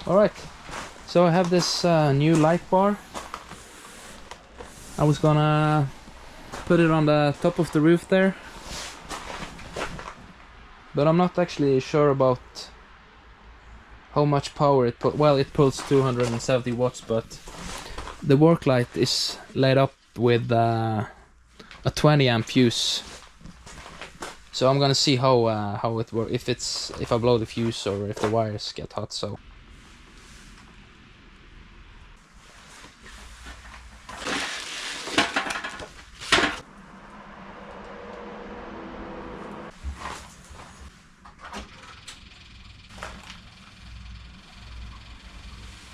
Alright, so I have this new light bar. I was gonna put it on the top of the roof there, but I'm not actually sure about how much power it pulls. Well, it pulls 270 watts, but the work light is lit up with a 20 amp fuse. So I'm gonna see how it works, if I blow the fuse or if the wires get hot. So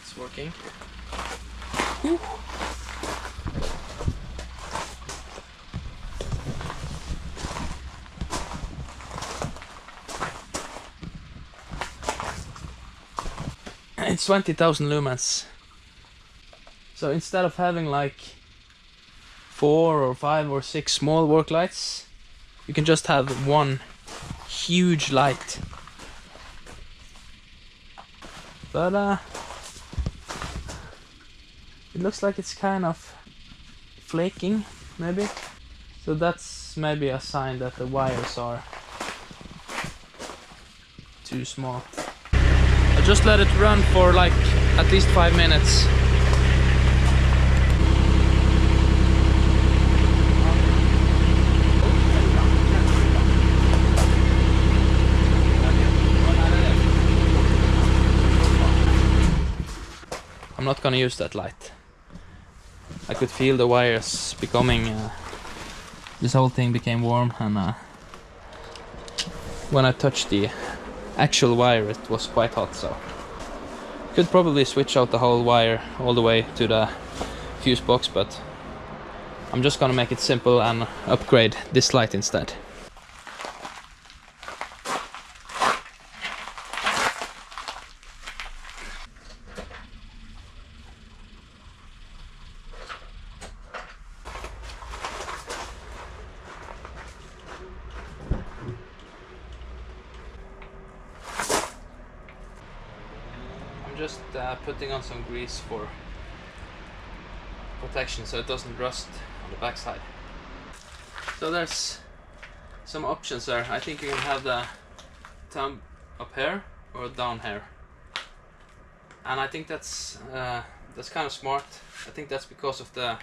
it's working. Whew. It's 20,000 lumens. So instead of having like 4 or 5 or 6 small work lights, you can just have one huge light. But it looks like it's kind of flaking, maybe. So that's maybe a sign that the wires are too small. I just let it run for like at least 5 minutes. I'm not gonna use that light. I could feel the wires becoming, this whole thing became warm, and when I touched the actual wire it was quite hot, so could probably switch out the whole wire all the way to the fuse box, but I'm just gonna make it simple and upgrade this light instead. Just putting on some grease for protection so it doesn't rust on the backside. So there's some options there. I think you can have the thumb up here or down here, and I think that's kind of smart. I think that's because of the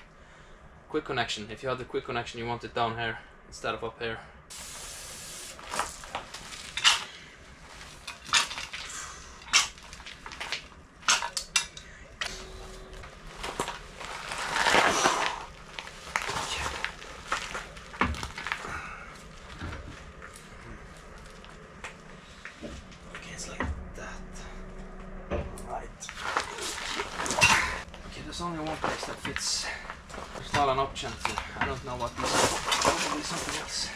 quick connection. If you have the quick connection, you want it down here instead of up here. There's only one place that fits. There's not an option to, I don't know what this is, probably something else.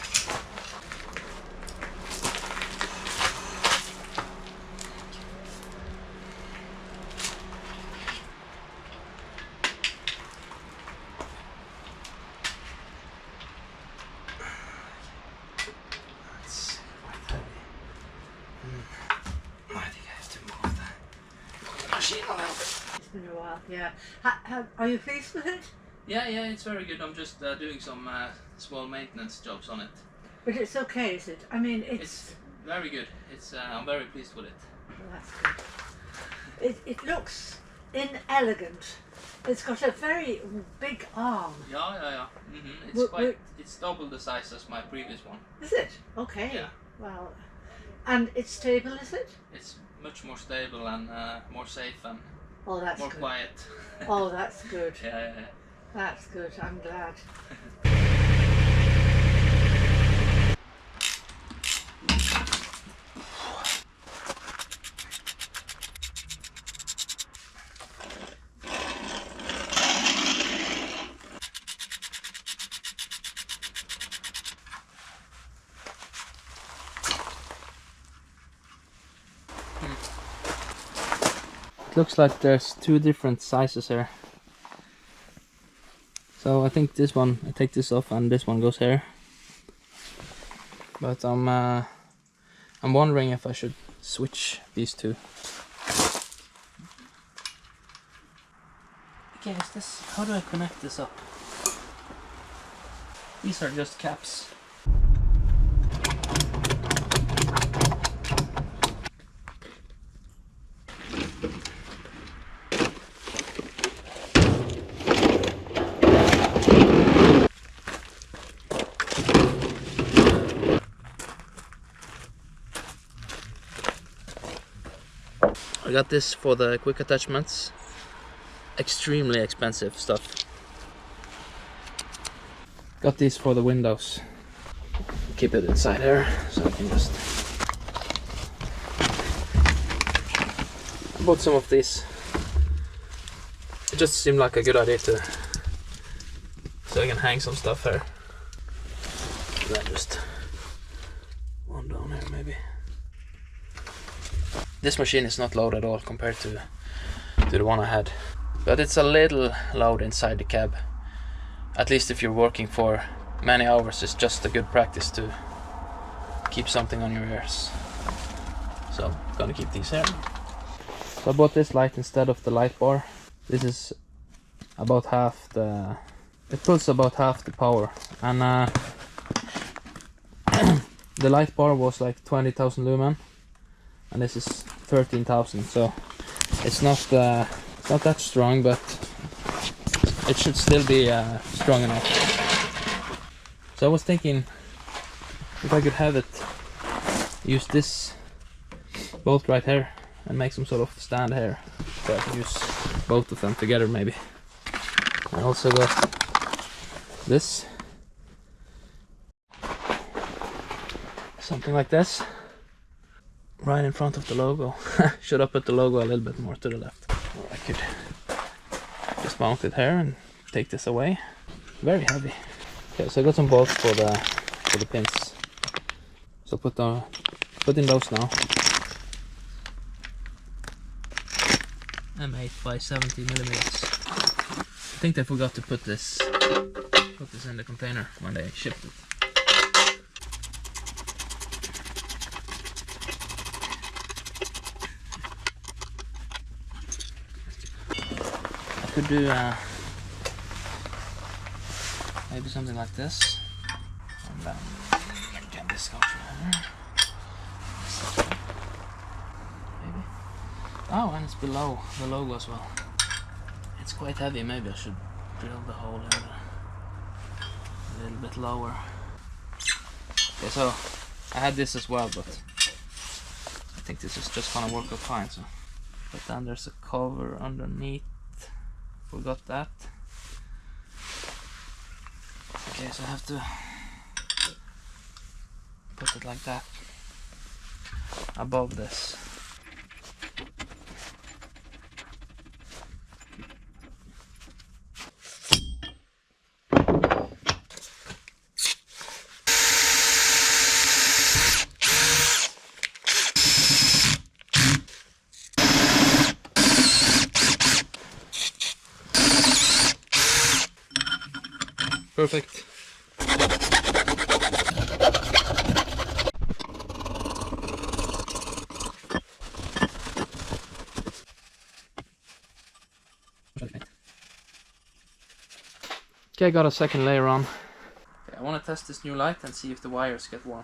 That's quite heavy. I think I have to move the machine a little bit. It's been a while, yeah. Are you pleased with it? Yeah, it's very good. I'm just doing some small maintenance jobs on it. But it's okay, is it? I mean, It's very good. I'm very pleased with it. Well, that's good. It looks inelegant. It's got a very big arm. Yeah. It's double the size as my previous one. Is it? Okay. Yeah. Well, and it's stable, is it? It's much more stable and more safe and Oh, that's more good. quiet. Oh, that's good. Yeah. That's good. I'm glad. It looks like there's 2 different sizes here. So I think this one, I take this off and this one goes here. But I'm wondering if I should switch these two. Okay, is this... How do I connect this up? These are just caps. I got this for the quick attachments. Extremely expensive stuff. Got these for the windows. Keep it inside here so I can just... I bought some of these. It just seemed like a good idea to... So I can hang some stuff here. And then just one down here maybe. This machine is not loud at all compared to the one I had. But it's a little loud inside the cab. At least if you're working for many hours, it's just a good practice to keep something on your ears. So I'm gonna keep these here. So I bought this light instead of the light bar. This is about half the... It pulls about half the power. And the light bar was like 20,000 lumen. And this is 13,000, so it's not that strong, but it should still be strong enough. So I was thinking if I could have it, use this bolt right here and make some sort of stand here, so I can use both of them together maybe. I also got this, something like this. Right in front of the logo. Should have put the logo a little bit more to the left. Or I could just mount it here and take this away. Very heavy. Okay, so I got some bolts for the pins. So put in those now. M8 by 70 millimeters. I think they forgot to put this in the container when they shipped it. Could do maybe something like this, and then get this out from here. Maybe. Oh, and it's below the logo as well. It's quite heavy. Maybe I should drill the hole here a little bit lower. Okay, so I had this as well, but I think this is just gonna work out fine. So, but then there's a cover underneath. Forgot that. Okay, so I have to put it like that above this. Perfect. Okay, I got a second layer on. Okay, I want to test this new light and see if the wires get warm.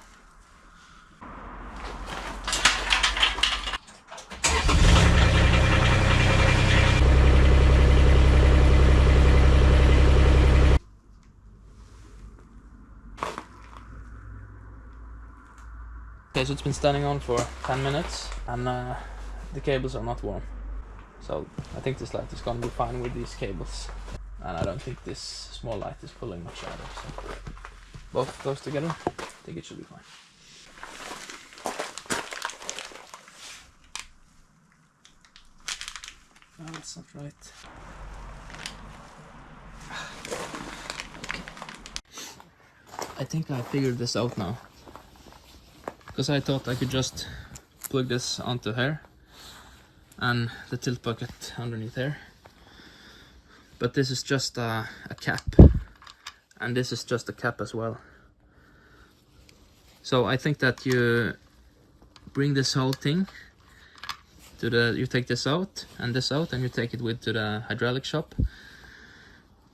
Okay, so it's been standing on for 10 minutes and the cables are not warm. So I think this light is going to be fine with these cables. And I don't think this small light is pulling much either. So both of those together, I think it should be fine. Oh, that's not right. Okay. I think I figured this out now. Because I thought I could just plug this onto here and the tilt bucket underneath here. But this is just a cap, and this is just a cap as well. So I think that you bring this whole thing to the, you take this out, and you take it with to the hydraulic shop,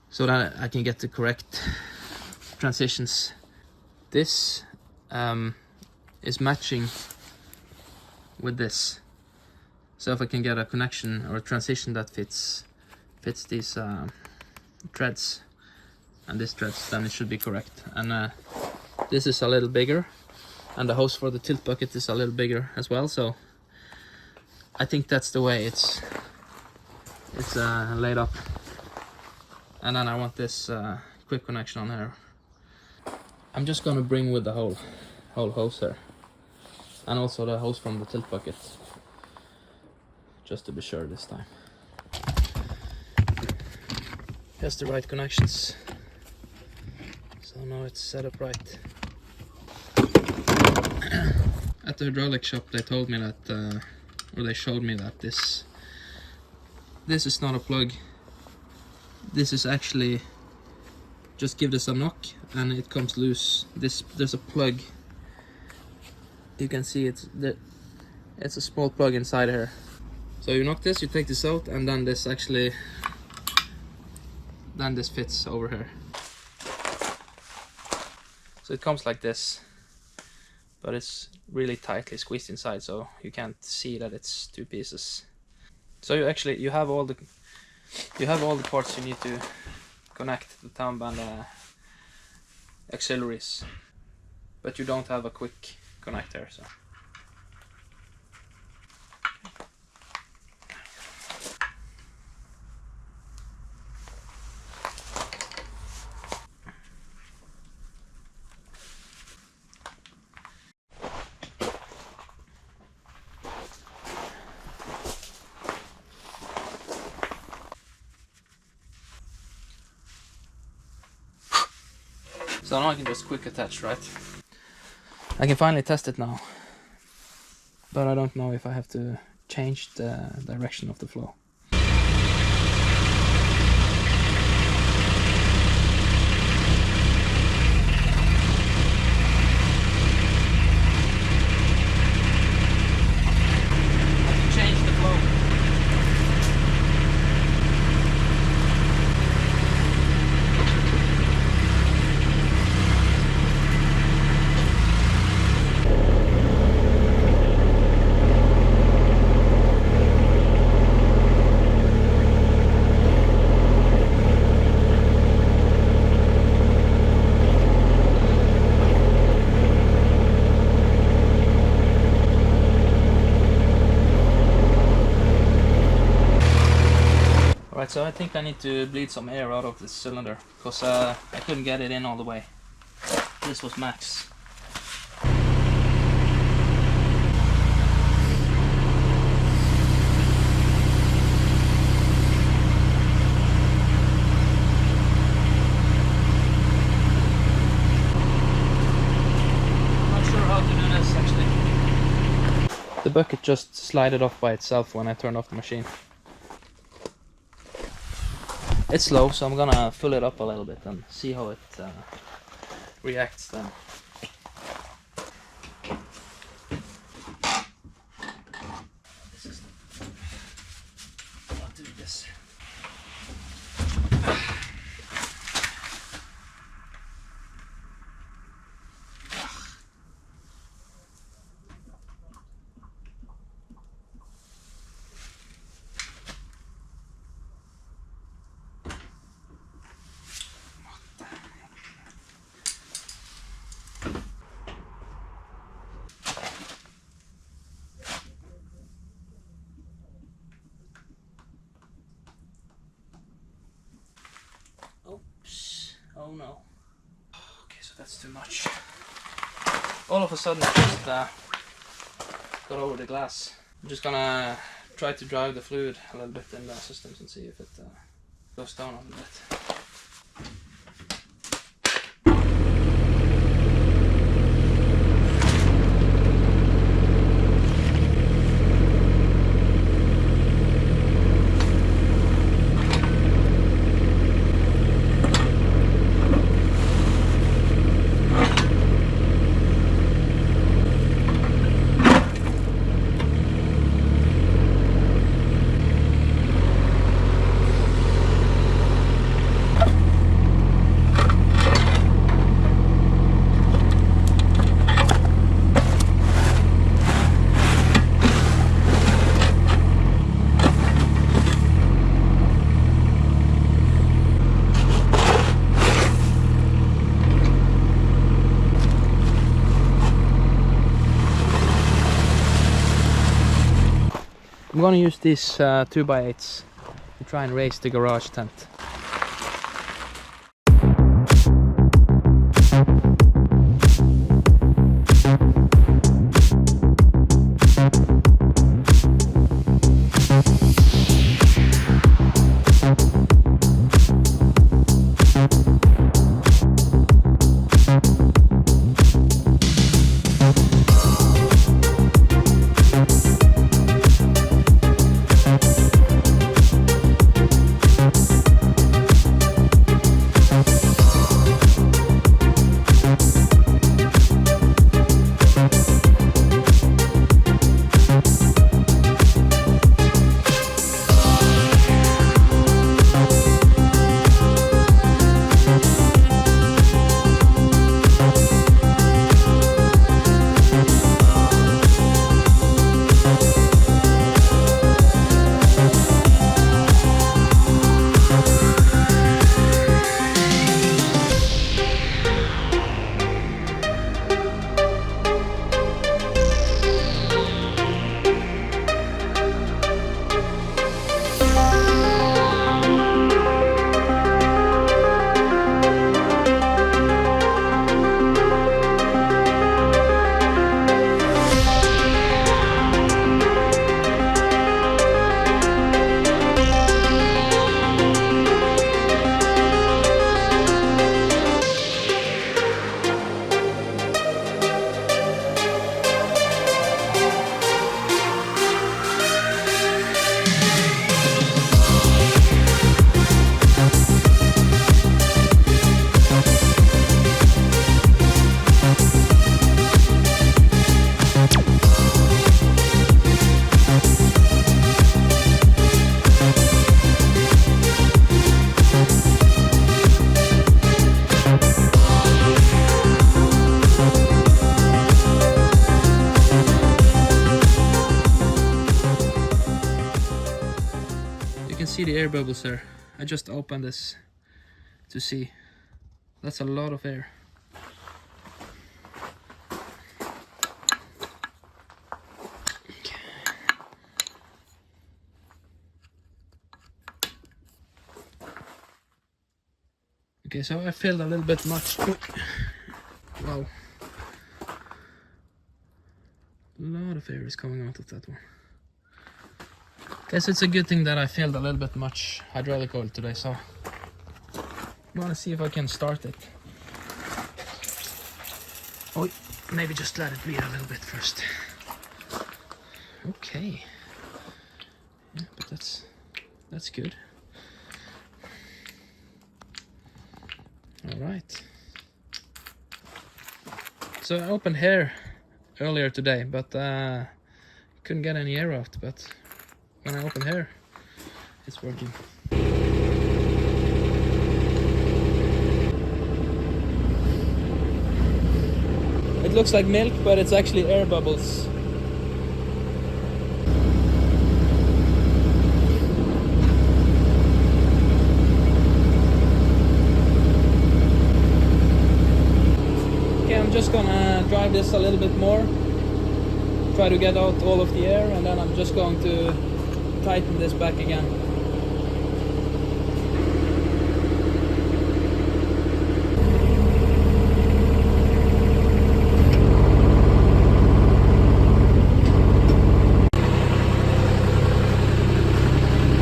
so that I can get the correct transitions. This is matching with this, so if I can get a connection or a transition that fits these threads and this threads, then it should be correct. And this is a little bigger, and the hose for the tilt bucket is a little bigger as well, so I think that's the way it's laid up. And then I want this quick connection on here. I'm just gonna bring with the whole hose here, and also the hose from the tilt bucket, just to be sure this time. Here's the right connections, so now it's set up right. At the hydraulic shop they told me that, or they showed me that this is not a plug. This is actually, just give this a knock and it comes loose. There's a plug. You can see it's a small plug inside here. So you knock this, you take this out, and then this fits over here. So it comes like this, but it's really tightly squeezed inside, so you can't see that it's two pieces. So you have all the parts you need to connect the thumb and the auxiliaries, but you don't have a quick connector. So now I can just quick attach, right? I can finally test it now, but I don't know if I have to change the direction of the flow. I can change the flow. Alright, so I think I need to bleed some air out of this cylinder, because I couldn't get it in all the way. This was max. The bucket just slided off by itself when I turned off the machine. It's slow, so I'm gonna fill it up a little bit and see how it reacts then. I'll do this. Oops. Oh no. Okay, so that's too much. All of a sudden I just got over the glass. I'm just gonna try to drive the fluid a little bit in the systems and see if it goes down a little bit. I'm gonna use these 2x8s to try and raise the garage tent. See the air bubbles there. I just opened this to see. That's a lot of air. Okay, so I filled a little bit much. Wow. A lot of air is coming out of that one. Guess it's a good thing that I filled a little bit much hydraulic oil today, so I'm gonna see if I can start it. Oh, maybe just let it breathe a little bit first. Okay. Yeah, but that's good. All right. So I opened here earlier today, but couldn't get any air out, but when I open here, it's working. It looks like milk, but it's actually air bubbles. Okay, I'm just gonna drive this a little bit more, try to get out all of the air, and then I'm just going to tighten this back again.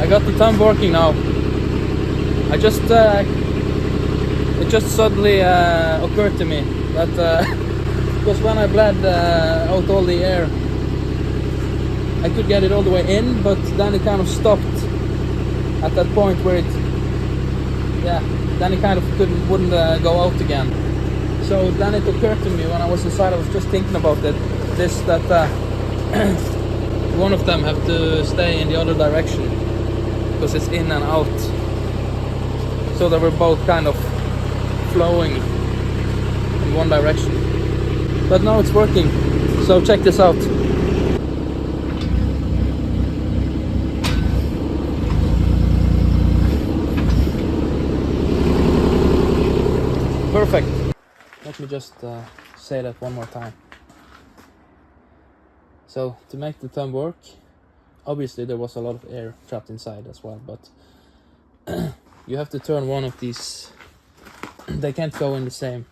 I got the thumb working now. It just suddenly occurred to me that because when I bled out all the air, I could get it all the way in, but then it kind of stopped at that point where it, then it kind of wouldn't go out again. So then it occurred to me when I was inside, I was just thinking about it, that one of them have to stay in the other direction because it's in and out. So they were both kind of flowing in one direction. But now it's working, so check this out. Perfect. Let me just say that one more time. So to make the thumb work, obviously there was a lot of air trapped inside as well, but you have to turn one of these. They can't go in the same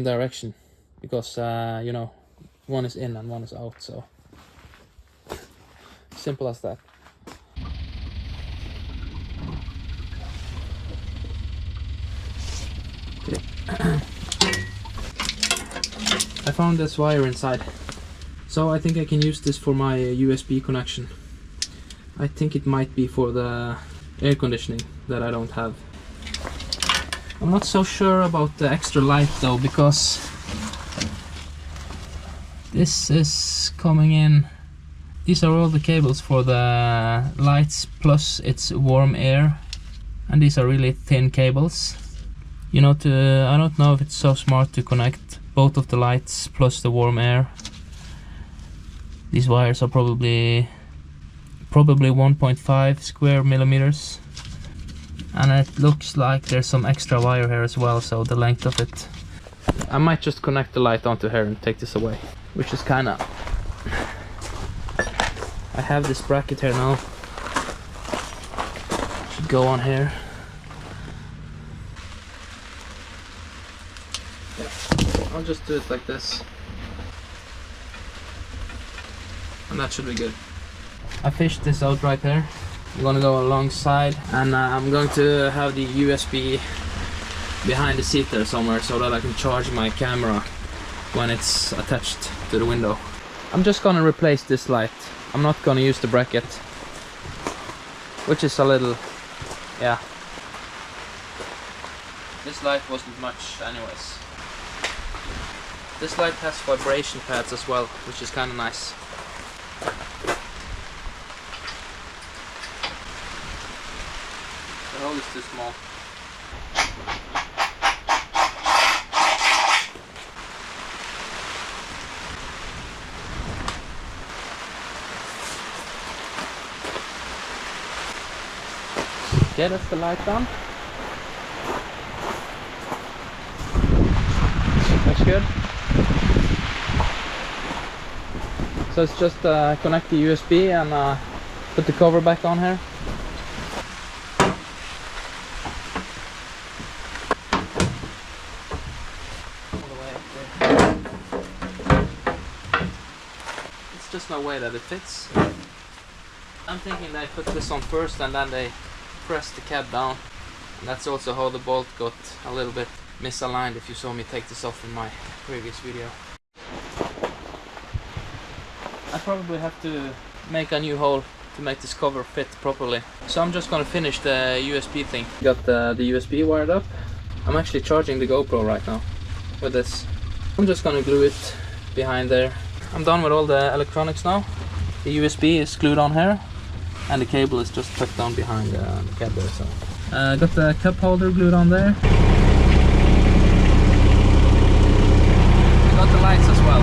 direction because you know, one is in and one is out, so simple as that. Okay. I found this wire inside, so I think I can use this for my USB connection. I think it might be for the air conditioning that I don't have. I'm not so sure about the extra light though, because this is coming in. These are all the cables for the lights, plus it's warm air, and these are really thin cables. You know, I don't know if it's so smart to connect both of the lights plus the warm air. These wires are probably 1.5 square millimeters, and it looks like there's some extra wire here as well, so the length of it. I might just connect the light onto here and take this away, which is kinda... I have this bracket here now. Should go on here. Yeah, I'll just do it like this. And that should be good. I fished this out right here. I'm gonna go alongside, and I'm going to have the USB behind the seat there somewhere so that I can charge my camera when it's attached to the window. I'm just gonna replace this light. I'm not gonna use the bracket, which is a little, yeah. This light wasn't much anyways. This light has vibration pads as well, which is kind of nice. The hole is too small. Okay, that's the light on. Looks good. So it's just connect the USB and put the cover back on here. It's just no way that it fits. I'm thinking they put this on first and then they press the cab down. And that's also how the bolt got a little bit misaligned, if you saw me take this off in my previous video. I probably have to make a new hole to make this cover fit properly. So I'm just gonna finish the USB thing. Got the USB wired up. I'm actually charging the GoPro right now with this. I'm just gonna glue it behind there. I'm done with all the electronics now. The USB is glued on here, and the cable is just tucked down behind the cab there. So got the cup holder glued on there. I got the lights as well.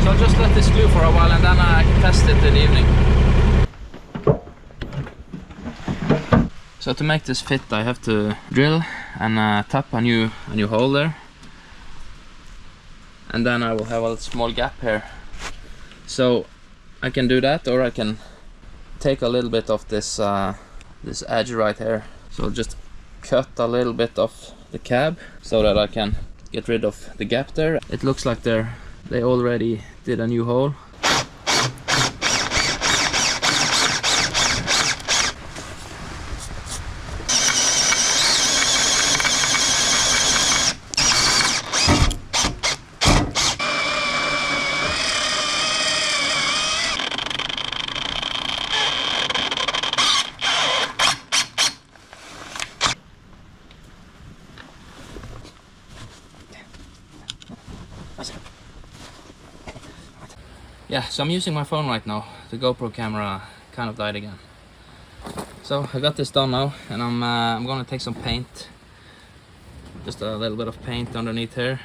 So I'll just let this glue for a while and then I can test it in the evening. So to make this fit, I have to drill and tap a new hole there. And then I will have a small gap here. So I can do that, or I can take a little bit of this this edge right here. So just cut a little bit of the cab so that I can get rid of the gap there. It looks like they already did a new hole. Yeah, so I'm using my phone right now. The GoPro camera kind of died again. So I got this done now, and I'm gonna take some paint, just a little bit of paint underneath here.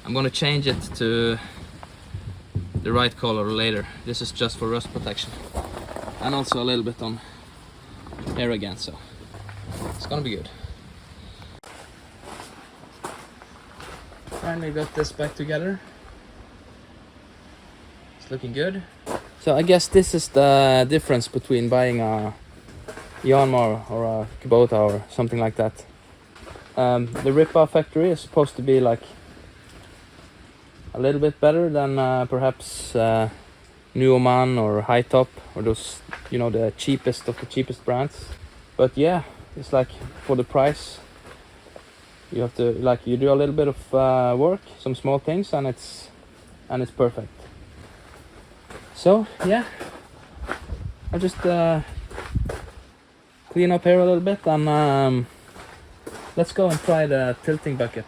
I'm gonna change it to the right color later. This is just for rust protection, and also a little bit on here again, so it's gonna be good. Finally got this back together. looking good. So I guess this is the difference between buying a Yanmar or a Kubota or something like that. The Ripa factory is supposed to be like a little bit better than perhaps Nuoman or High Top or those, you know, the cheapest of the cheapest brands. But yeah, it's like for the price, you have to, like, you do a little bit of work, some small things, and it's perfect. So yeah, I'll just clean up here a little bit, and let's go and try the tilting bucket.